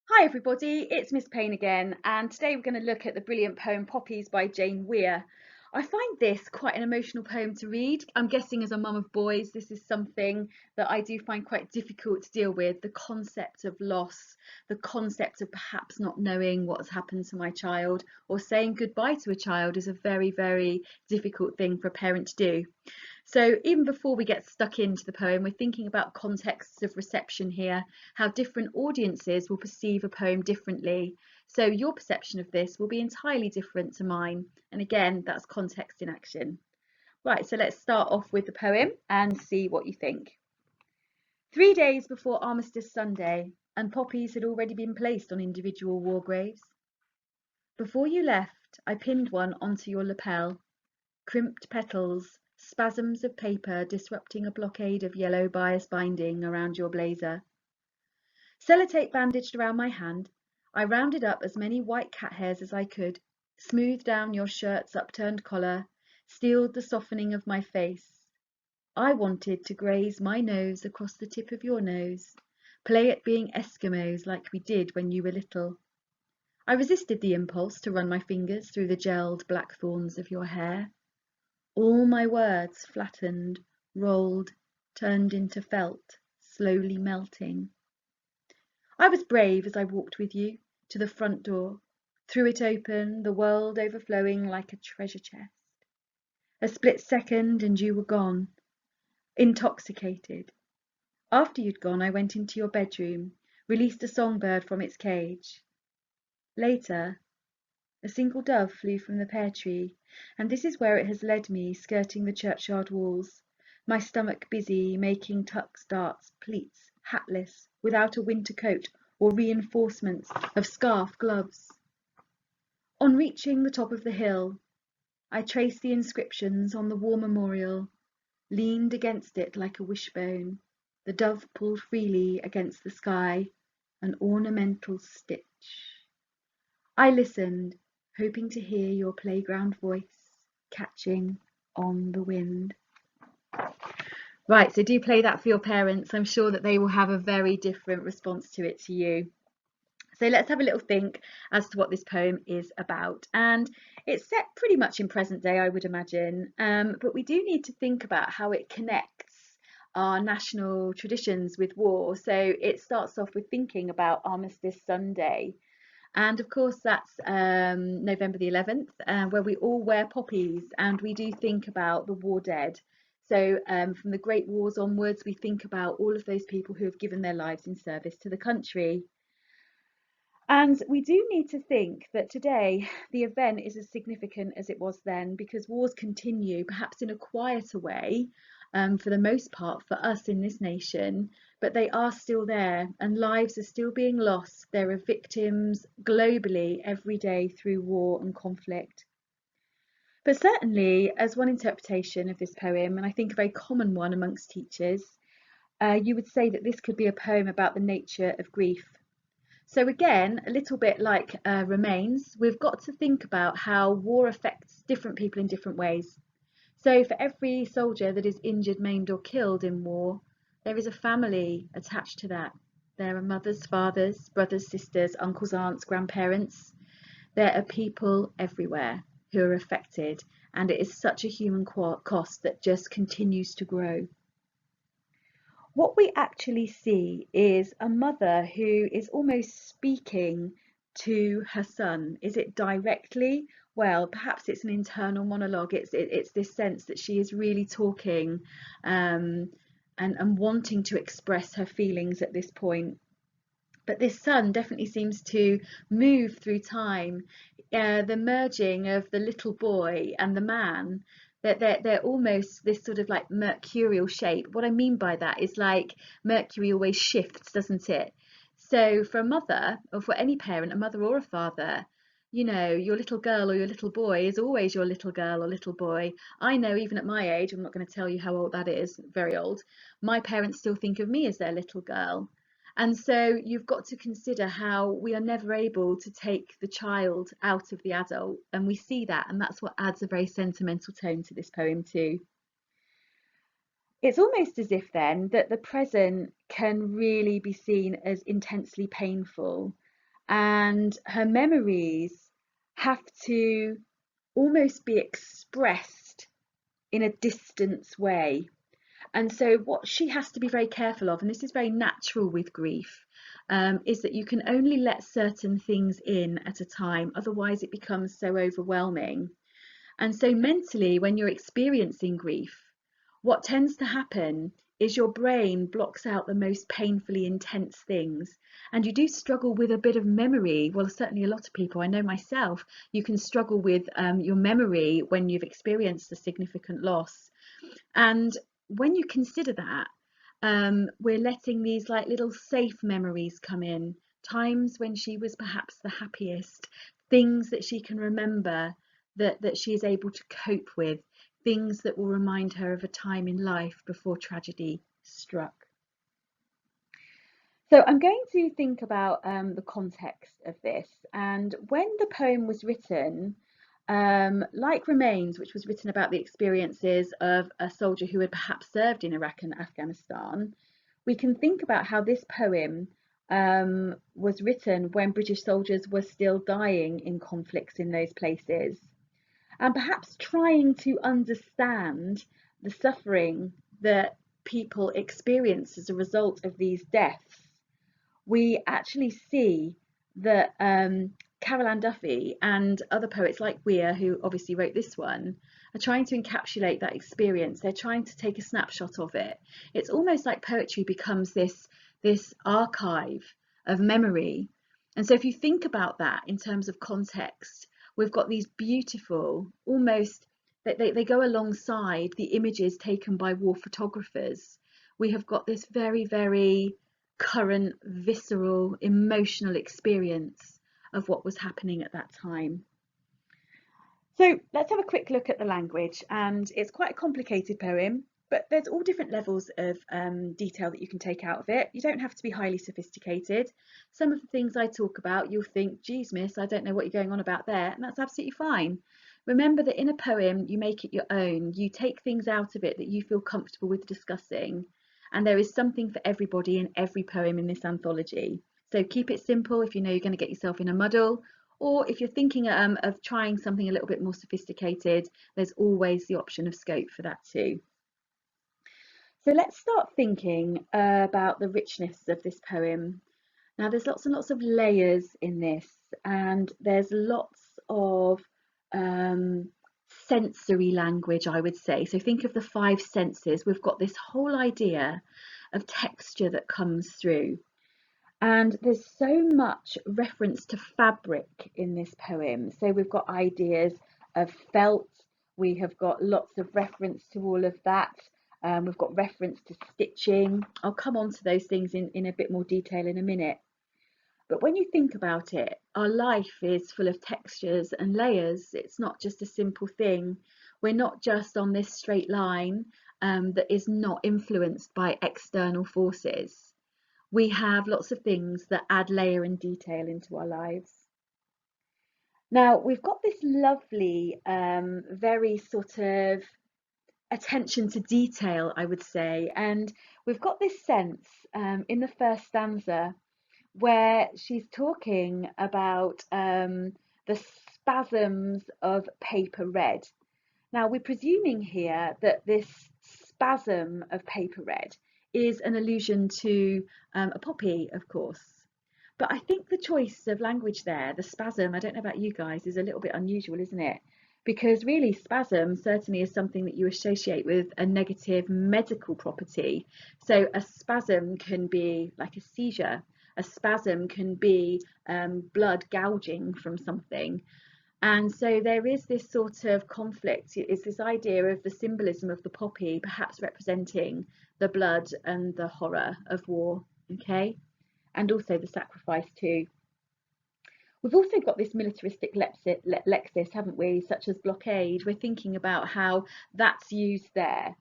Hi everybody, it's Miss Payne again, and today we're going to look at the brilliant poem Poppies by Jane Weir. I find this quite an emotional poem to read. I'm guessing as a mum of boys, this is something that I do find quite difficult to deal with. The concept of loss, the concept of perhaps not knowing what's happened to my child or saying goodbye to a child is a very, very difficult thing for a parent to do. So even before we get stuck into the poem, we're thinking about contexts of reception here, how different audiences will perceive a poem differently. So your perception of this will be entirely different to mine. And again, that's context in action. Right, so let's start off with the poem and see what you think. 3 days before Armistice Sunday, and poppies had already been placed on individual war graves. Before you left, I pinned one onto your lapel. Crimped petals, spasms of paper disrupting a blockade of yellow bias binding around your blazer. Sellotape bandaged around my hand, I rounded up as many white cat hairs as I could, smoothed down your shirt's upturned collar, steeled the softening of my face. I wanted to graze my nose across the tip of your nose, play at being Eskimos like we did when you were little. I resisted the impulse to run my fingers through the gelled black thorns of your hair. All my words flattened, rolled, turned into felt, slowly melting. I was brave as I walked with you to the front door, threw it open, the world overflowing like a treasure chest. A split second and you were gone, intoxicated. After you'd gone, I went into your bedroom, released a songbird from its cage. Later, a single dove flew from the pear tree, and this is where it has led me, skirting the churchyard walls, my stomach busy, making tucks, darts, pleats, hatless, without a winter coat or reinforcements of scarf, gloves. On reaching the top of the hill, I traced the inscriptions on the war memorial, leaned against it like a wishbone, the dove pulled freely against the sky, an ornamental stitch. I listened, hoping to hear your playground voice catching on the wind. Right, so do play that for your parents. I'm sure that they will have a very different response to it to you. So let's have a little think as to what this poem is about. And it's set pretty much in present day, I would imagine, but we do need to think about how it connects our national traditions with war. So it starts off with thinking about Armistice Sunday. And of course, that's November the 11th, where we all wear poppies and we do think about the war dead. So from the Great Wars onwards, we think about all of those people who have given their lives in service to the country. And we do need to think that today the event is as significant as it was then, because wars continue, perhaps in a quieter way, for the most part for us in this nation, but they are still there and lives are still being lost. There are victims globally every day through war and conflict. But certainly, as one interpretation of this poem, and I think a very common one amongst teachers, you would say that this could be a poem about the nature of grief. So again, a little bit like Remains, we've got to think about how war affects different people in different ways. So for every soldier that is injured, maimed or killed in war, there is a family attached to that. There are mothers, fathers, brothers, sisters, uncles, aunts, grandparents. There are people everywhere who are affected, and it is such a human cost that just continues to grow. What we actually see is a mother who is almost speaking to her son. Is it directly? Well, perhaps it's an internal monologue. It's this sense that she is really talking and wanting to express her feelings at this point. But this son definitely seems to move through time. The merging of the little boy and the man, that they're almost this sort of like mercurial shape. What I mean by that is like Mercury always shifts, doesn't it? So for a mother, or for any parent, a mother or a father, you know, your little girl or your little boy is always your little girl or little boy. I know even at my age, I'm not going to tell you how old that is, very old, my parents still think of me as their little girl. And so you've got to consider how we are never able to take the child out of the adult, and we see that, and that's what adds a very sentimental tone to this poem too. It's almost as if then that the present can really be seen as intensely painful. and her memories have to almost be expressed in a distance way. And so what she has to be very careful of, and this is very natural with grief, is that you can only let certain things in at a time, otherwise it becomes so overwhelming. And so mentally, when you're experiencing grief, what tends to happen is your brain blocks out the most painfully intense things. And you do struggle with a bit of memory. Well, certainly a lot of people, I know myself, you can struggle with your memory when you've experienced a significant loss. And when you consider that, we're letting these like little safe memories come in, times when she was perhaps the happiest, things that she can remember, that she is able to cope with, things that will remind her of a time in life before tragedy struck. So I'm going to think about the context of this. And when the poem was written, like Remains, which was written about the experiences of a soldier who had perhaps served in Iraq and Afghanistan, we can think about how this poem was written when British soldiers were still dying in conflicts in those places, and perhaps trying to understand the suffering that people experience as a result of these deaths. We actually see that Carol Ann Duffy and other poets like Weir, who obviously wrote this one, are trying to encapsulate that experience. They're trying to take a snapshot of it. It's almost like poetry becomes this archive of memory. And so if you think about that in terms of context, we've got these beautiful, almost, they go alongside the images taken by war photographers. We have got this very, very current, visceral, emotional experience of what was happening at that time. So let's have a quick look at the language, and it's quite a complicated poem, but there's all different levels of detail that you can take out of it. You don't have to be highly sophisticated. Some of the things I talk about, you'll think, geez, miss, I don't know what you're going on about there, and that's absolutely fine. Remember that in a poem, you make it your own. You take things out of it that you feel comfortable with discussing, and there is something for everybody in every poem in this anthology. So keep it simple if you know you're going to get yourself in a muddle, or if you're thinking of trying something a little bit more sophisticated, there's always the option of scope for that too. So let's start thinking about the richness of this poem. Now there's lots and lots of layers in this, and there's lots of sensory language, I would say. So think of the five senses. We've got this whole idea of texture that comes through. And there's so much reference to fabric in this poem. So we've got ideas of felt, we have got lots of reference to all of that. We've got reference to stitching. I'll come on to those things in a bit more detail in a minute. But when you think about it, our life is full of textures and layers. It's not just a simple thing. We're not just on this straight line that is not influenced by external forces. We have lots of things that add layer and detail into our lives. Now, we've got this lovely, very sort of attention to detail, I would say, and we've got this sense in the first stanza where she's talking about the spasms of paper red. Now, we're presuming here that this spasm of paper red is an allusion to a poppy, of course. But I think the choice of language there, the spasm, I don't know about you guys, is a little bit unusual, isn't it? Because really, spasm certainly is something that you associate with a negative medical property. So a spasm can be like a seizure. A spasm can be blood gouging from something. And so there is this sort of conflict. It's this idea of the symbolism of the poppy perhaps representing the blood and the horror of war, okay? And also the sacrifice too. We've also got this militaristic lexis, haven't we, such as blockade. We're thinking about how that's used there.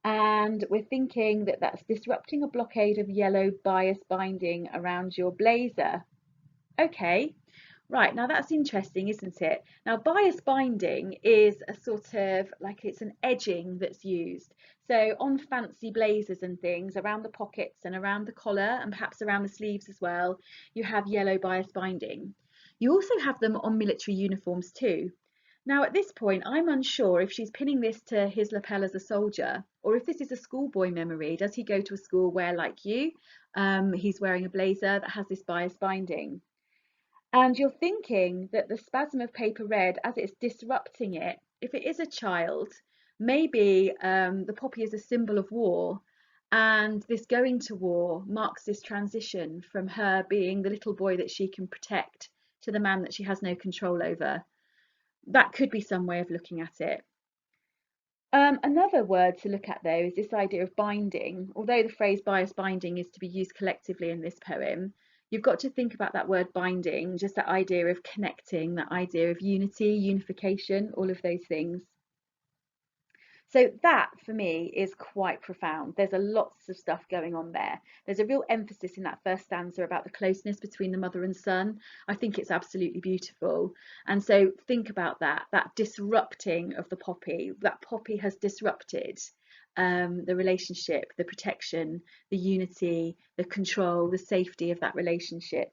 And we're thinking that that's disrupting a blockade of yellow bias binding around your blazer. Okay, Right, now that's interesting, isn't it? Now, bias binding is a sort of like it's an edging that's used. So on fancy blazers and things, around the pockets and around the collar and perhaps around the sleeves as well, you have yellow bias binding. You also have them on military uniforms too. Now, at this point, I'm unsure if she's pinning this to his lapel as a soldier or if this is a schoolboy memory. Does he go to a school where, like you, he's wearing a blazer that has this bias binding? And you're thinking that the spasm of paper red, as it's disrupting it, if it is a child, maybe the poppy is a symbol of war. And this going to war marks this transition from her being the little boy that she can protect to the man that she has no control over. That could be some way of looking at it. Another word to look at though is this idea of binding. Although the phrase bias binding is to be used collectively in this poem, you've got to think about that word binding, just that idea of connecting, that idea of unity, unification, all of those things. So that for me is quite profound. There's a lots of stuff going on there. There's a real emphasis in that first stanza about the closeness between the mother and son. I think it's absolutely beautiful. And so think about that disrupting of the poppy. That poppy has disrupted the relationship, the protection, the unity, the control, the safety of that relationship.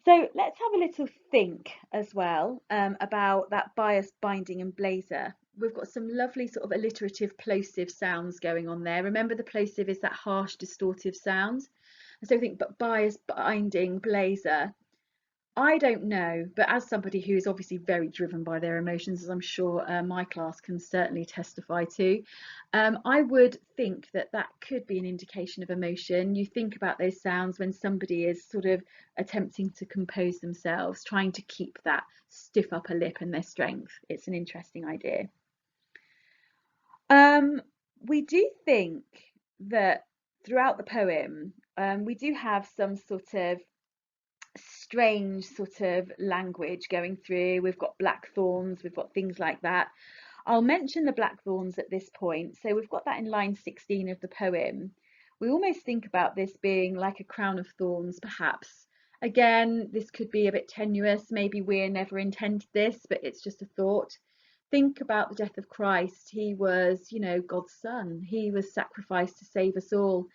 So let's have a little think as well about that bias binding and blazer. We've got some lovely sort of alliterative plosive sounds going on there. Remember, the plosive is that harsh distortive sound. And so think, but bias binding blazer. I don't know, but as somebody who is obviously very driven by their emotions, as I'm sure my class can certainly testify to, I would think that that could be an indication of emotion. You think about those sounds when somebody is sort of attempting to compose themselves, trying to keep that stiff upper lip and their strength. It's an interesting idea. Um, we do think that throughout the poem, we do have some sort of strange sort of language going through. We've got blackthorns, we've got things like that. I'll mention the blackthorns at this point. So we've got that in line 16 of the poem. We almost think about this being like a crown of thorns, perhaps. Again, this could be a bit tenuous. Maybe we're never intended this, but it's just a thought. Think about the death of Christ. He was, you know, God's son. He was sacrificed to save us all.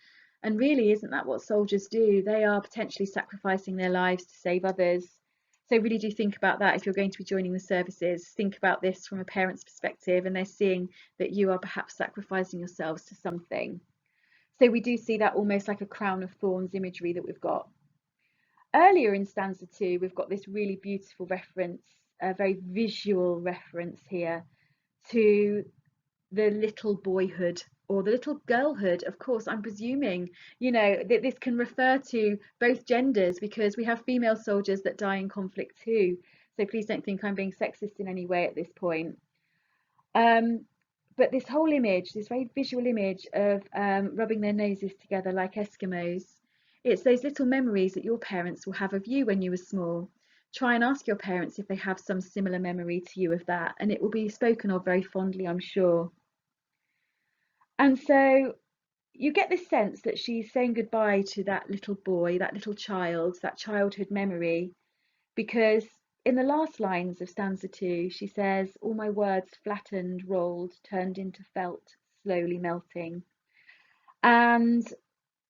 And really, isn't that what soldiers do? They are potentially sacrificing their lives to save others. So really do think about that if you're going to be joining the services. Think about this from a parent's perspective, and they're seeing that you are perhaps sacrificing yourselves to something. So we do see that almost like a crown of thorns imagery that we've got. Earlier in stanza 2, we've got this really beautiful reference, a very visual reference here to the little boyhood or the little girlhood. Of course, I'm presuming, you know, that this can refer to both genders because we have female soldiers that die in conflict too. So please don't think I'm being sexist in any way at this point. Um, but this whole image, this very visual image of rubbing their noses together like Eskimos, it's those little memories that your parents will have of you when you were small. Try and ask your parents if they have some similar memory to you of that, and it will be spoken of very fondly, I'm sure. And so you get this sense that she's saying goodbye to that little boy, that little child, that childhood memory, because in the last lines of stanza 2, she says, all my words flattened, rolled, turned into felt, slowly melting. And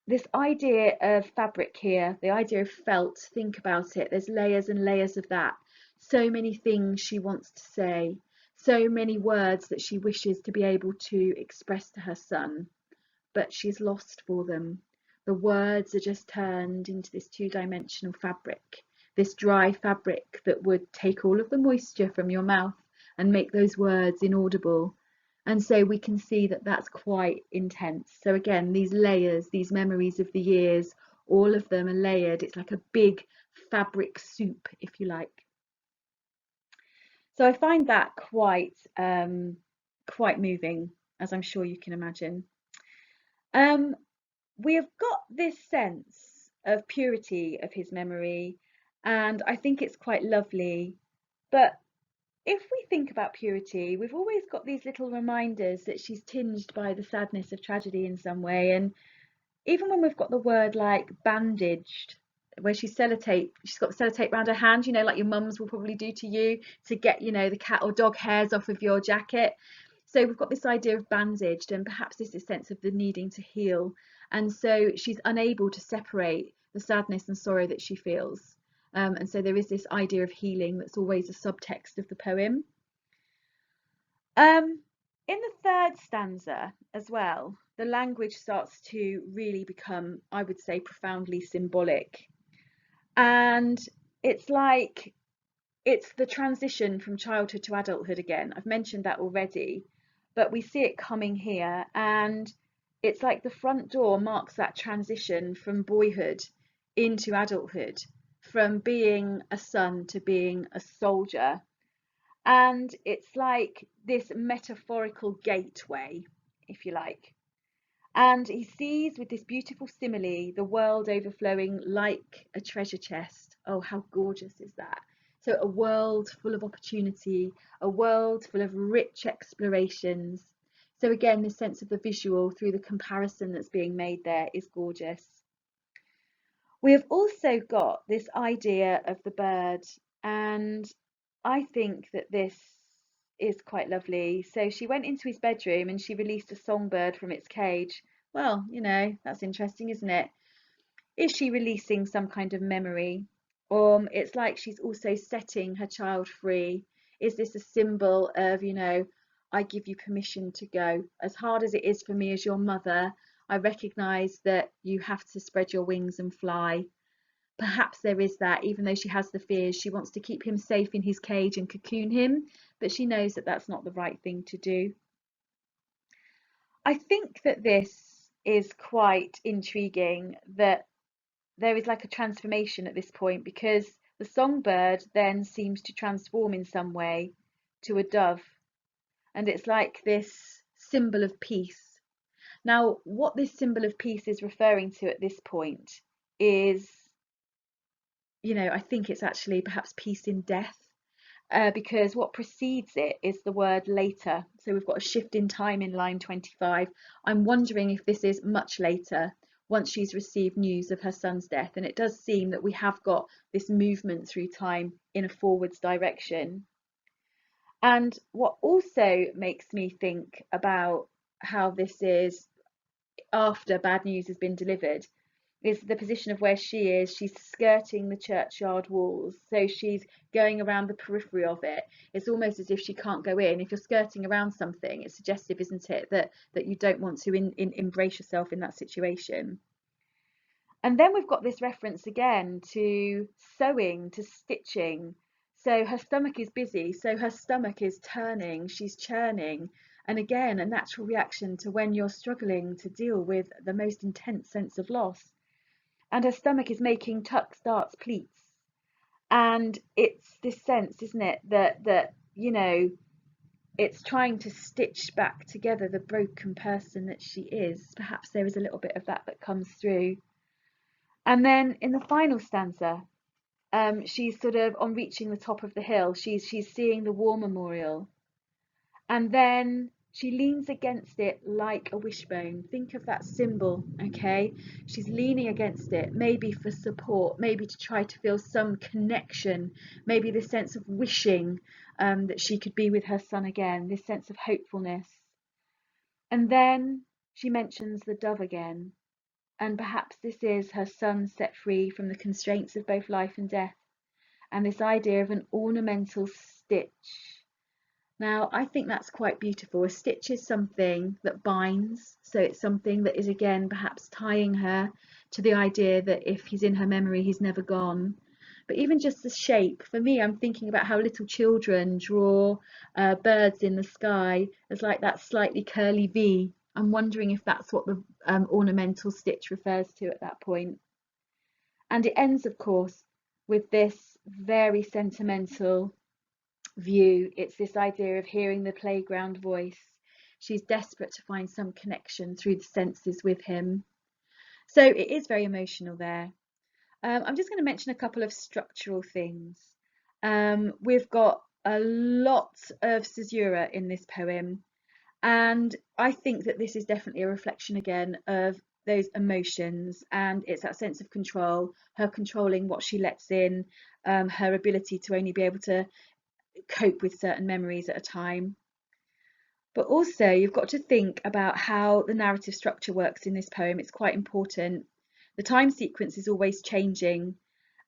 this idea of fabric here, the idea of felt, think about it, there's layers and layers of that. So many things she wants to say, so many words that she wishes to be able to express to her son, but she's lost for them. The words are just turned into this two-dimensional fabric, this dry fabric that would take all of the moisture from your mouth and make those words inaudible. And so we can see that that's quite intense. So again, these layers, these memories of the years, all of them are layered. It's like a big fabric soup, if you like. So I find that quite moving, as I'm sure you can imagine. Um, we have got this sense of purity of his memory, and I think it's quite lovely. But if we think about purity, we've always got these little reminders that she's tinged by the sadness of tragedy in some way. And even when we've got the word like bandaged, where she's got sellotape around her hand, you know, like your mums will probably do to you to get, you know, the cat or dog hairs off of your jacket. So we've got this idea of bandaged, and perhaps this is a sense of the needing to heal. And so she's unable to separate the sadness and sorrow that she feels. And so there is this idea of healing that's always a subtext of the poem. In the third stanza as well, the language starts to really become, I would say, profoundly symbolic. And it's like it's the transition from childhood to adulthood again. I've mentioned that already, but we see it coming here, and it's like the front door marks that transition from boyhood into adulthood, from being a son to being a soldier. And it's like this metaphorical gateway, if you like. And he sees with this beautiful simile the world overflowing like a treasure chest. Oh, how gorgeous is that? So, a world full of opportunity, a world full of rich explorations. So, again, the sense of the visual through the comparison that's being made there is gorgeous. We have also got this idea of the bird, and I think that this is quite lovely. So she went into his bedroom and she released a songbird from its cage. Well, you know, that's interesting, isn't it? Is she releasing some kind of memory? It's like she's also setting her child free. Is this a symbol of, you know, I give you permission to go? As hard as it is for me as your mother, I recognise that you have to spread your wings and fly. Perhaps there is that, even though she has the fears, she wants to keep him safe in his cage and cocoon him, but she knows that that's not the right thing to do. I think that this is quite intriguing, that there is like a transformation at this point, because the songbird then seems to transform in some way to a dove, and it's like this symbol of peace. Now, what this symbol of peace is referring to at this point is, you know, I think it's actually perhaps peace in death, because what precedes it is the word later. So we've got a shift in time in line 25. I'm wondering if this is much later, once she's received news of her son's death. And it does seem that we have got this movement through time in a forwards direction. And what also makes me think about how this is after bad news has been delivered is the position of where she is. She's skirting the churchyard walls, so she's going around the periphery of it. It's almost as if she can't go in. If you're skirting around something, it's suggestive, isn't it, that you don't want to embrace yourself in that situation. And then we've got this reference again to sewing, to stitching. So her stomach is busy, so her stomach is turning, she's churning. And again, a natural reaction to when you're struggling to deal with the most intense sense of loss. And her stomach is making tucks, darts, pleats. And it's this sense, isn't it, that you know, it's trying to stitch back together the broken person that she is. Perhaps there is a little bit of that that comes through. And then in the final stanza, she's sort of on reaching the top of the hill. She's seeing the war memorial, and then she leans against it like a wishbone. Think of that symbol, okay? She's leaning against it, maybe for support, maybe to try to feel some connection, maybe this sense of wishing that she could be with her son again, this sense of hopefulness. And then she mentions the dove again, and perhaps this is her son set free from the constraints of both life and death, and this idea of an ornamental stitch. Now, I think that's quite beautiful. A stitch is something that binds, so it's something that is again perhaps tying her to the idea that if he's in her memory, he's never gone. But even just the shape, for me, I'm thinking about how little children draw birds in the sky as like that slightly curly V. I'm wondering if that's what the ornamental stitch refers to at that point. And it ends, of course, with this very sentimental view. It's this idea of hearing the playground voice. She's desperate to find some connection through the senses with him. So it is very emotional there. I'm just going to mention a couple of structural things. We've got a lot of caesura in this poem, and I think that this is definitely a reflection again of those emotions, and it's that sense of control, her controlling what she lets in, her ability to only be able to cope with certain memories at a time. But also you've got to think about how the narrative structure works in this poem. It's quite important. The time sequence is always changing.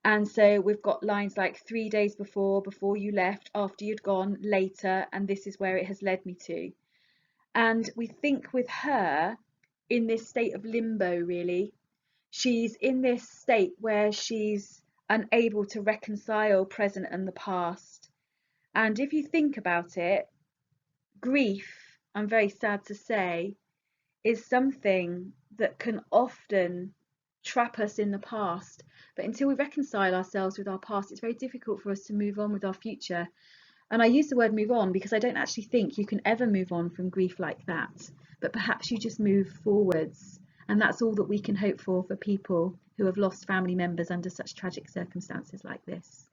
And so we've got lines like 3 days before you left, after you'd gone, later, and this is where it has led me to. And we think with her in this state of limbo, really. She's in this state where she's unable to reconcile present and the past. And if you think about it, grief, I'm very sad to say, is something that can often trap us in the past. But until we reconcile ourselves with our past, it's very difficult for us to move on with our future. And I use the word move on because I don't actually think you can ever move on from grief like that. But perhaps you just move forwards. And that's all that we can hope for people who have lost family members under such tragic circumstances like this.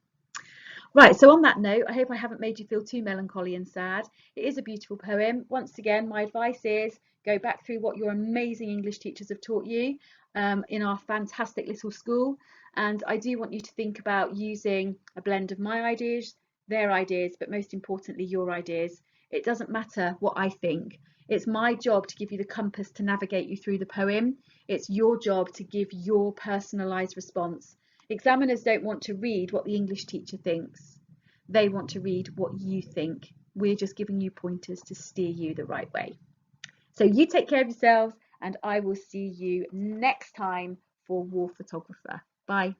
Right, so on that note, I hope I haven't made you feel too melancholy and sad. It is a beautiful poem. Once again, my advice is go back through what your amazing English teachers have taught you in our fantastic little school. And I do want you to think about using a blend of my ideas, their ideas, but most importantly, your ideas. It doesn't matter what I think. It's my job to give you the compass to navigate you through the poem. It's your job to give your personalised response. Examiners don't want to read what the English teacher thinks. They want to read what you think. We're just giving you pointers to steer you the right way. So you take care of yourselves, and I will see you next time for War Photographer. Bye.